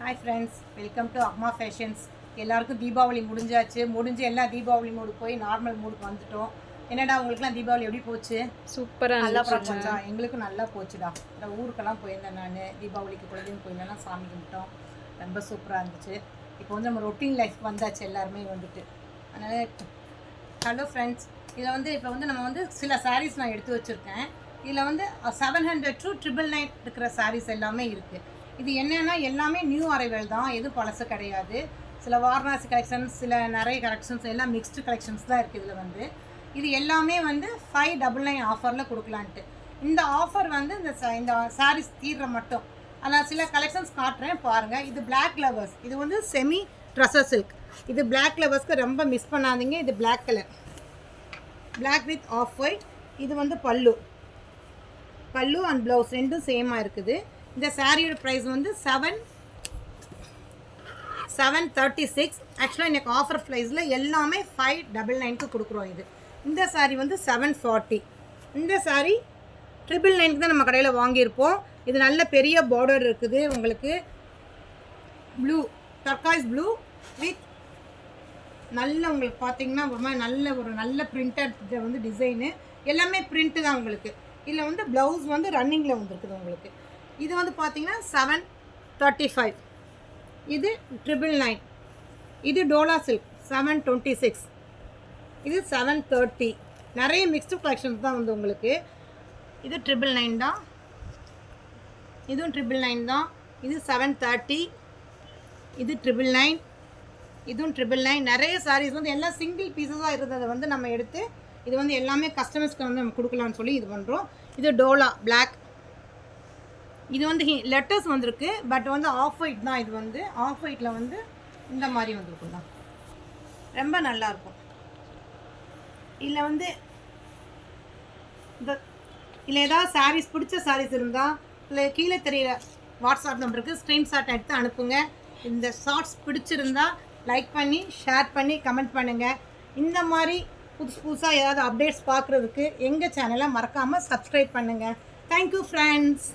Hi friends, welcome to Amma Fashions. எல்லாருக்கும் தீபாவளி முடிஞ்சு எல்லாம் தீபாவளி மூடு போய் நார்மல் மூடுக்கு வந்துட்டோம். என்னடா உங்களுக்குலாம் தீபாவளி எப்படி போச்சு? சூப்பராக நல்லா போச்சா? எங்களுக்கு நல்லா போச்சுடா. இந்த ஊருக்கெல்லாம் போயிருந்தேன் நான். தீபாவளிக்கு குலதெய்வம் கோயிலெல்லாம் சாமி கும்பிட்டோம். ரொம்ப சூப்பராக இருந்துச்சு. இப்போ வந்து நம்ம ரொட்டீன் லைஃப் வந்தாச்சு எல்லாருமே வந்துட்டு. அதனால் ஹலோ ஃப்ரெண்ட்ஸ், இதில் வந்து இப்போ வந்து நம்ம வந்து சில சாரீஸ் நான் எடுத்து வச்சுருக்கேன். இதில் வந்து 700 to 999 இருக்கிற சாரீஸ் எல்லாமே இருக்குது. இது என்னென்னா எல்லாமே நியூ அரைவல் தான், எதுவும் பழசு கிடையாது. சில வாரணாசி கலெக்ஷன்ஸ், சில நிறைய கலெக்ஷன்ஸ் எல்லாம் மிக்ஸ்டு கலெக்ஷன்ஸ் தான் இருக்குது. இதில் வந்து இது எல்லாமே வந்து 599 ஆஃபரில் கொடுக்கலான்ட்டு. இந்த ஆஃபர் வந்து இந்த சாரீஸ் தீர்ற மட்டும். ஆனால் சில கலெக்ஷன்ஸ் காட்டுறேன் பாருங்கள். இது பிளாக் லவர்ஸ், இது வந்து செமி ட்ரெஸ்ஸர் சில்க். இது பிளாக் லவர்ஸ்க்கு ரொம்ப மிஸ் பண்ணாதீங்க. இது black colour, black with off white. இது வந்து பல்லு அண்ட் ப்ளவுஸ் ரெண்டும் சேமாக இருக்குது. இந்த சாரியோட ப்ரைஸ் வந்து 736. ஆக்சுவலாக எனக்கு ஆஃபர் ப்ரைஸில் எல்லாமே 599க்கு கொடுக்குறோம். இந்த சாரீ வந்து 740. இந்த சாரீ 999க்கு தான் நம்ம கடையில் வாங்கியிருப்போம். இது நல்ல பெரிய பார்டர் இருக்குது உங்களுக்கு. ப்ளூ, டர்காய்ஸ் ப்ளூ வித் நல்ல உங்களுக்கு பார்த்தீங்கன்னா ஒரு நல்ல பிரிண்டட் வந்து டிசைனு. எல்லாமே பிரிண்ட்டு தான் உங்களுக்கு. இதில் வந்து ப்ளவுஸ் வந்து ரன்னிங்கில் வந்துருக்குது உங்களுக்கு. இது வந்து பார்த்தீங்கன்னா 735. இது 999. இது டோலா சில்க் 726. இது 730. நிறைய மிக்ஸ்டு கலெக்ஷன்ஸ் தான் வந்து உங்களுக்கு. இது 999 தான். இதுவும் 999 தான். இது 730. இது 999. இதுவும் 999. நிறைய சாரீஸ் வந்து எல்லாம் சிங்கிள் பீஸஸாக இருந்ததை வந்து நம்ம எடுத்து இது வந்து எல்லாமே கஸ்டமர்ஸ்க்கு வந்து நம்ம கொடுக்கலான்னு சொல்லி இது பண்ணுறோம். இது டோலா பிளாக். இது வந்து லெட்டர்ஸ் வந்திருக்கு, பட் வந்து ஆஃப் ஒயிட் தான். இது வந்து ஆஃப் ஒயிட்டில் வந்து இந்த மாதிரி வந்திருக்கும் தான், ரொம்ப நல்லாயிருக்கும். இதில் வந்து இல்லை ஏதாவது சாரீஸ் பிடிச்ச சாரீஸ் இருந்தால் இல்லை கீழே தெரியல வாட்ஸ்அப் நம்பருக்கு ஸ்க்ரீன்ஷாட் எடுத்து அனுப்புங்க. இந்த ஷார்ட்ஸ் பிடிச்சிருந்தா லைக் பண்ணி ஷேர் பண்ணி கமெண்ட் பண்ணுங்கள். இந்த மாதிரி புதுசாக ஏதாவது அப்டேட்ஸ் பார்க்குறதுக்கு எங்கள் சேனலை மறக்காமல் சப்ஸ்கிரைப் பண்ணுங்கள். Thank you friends.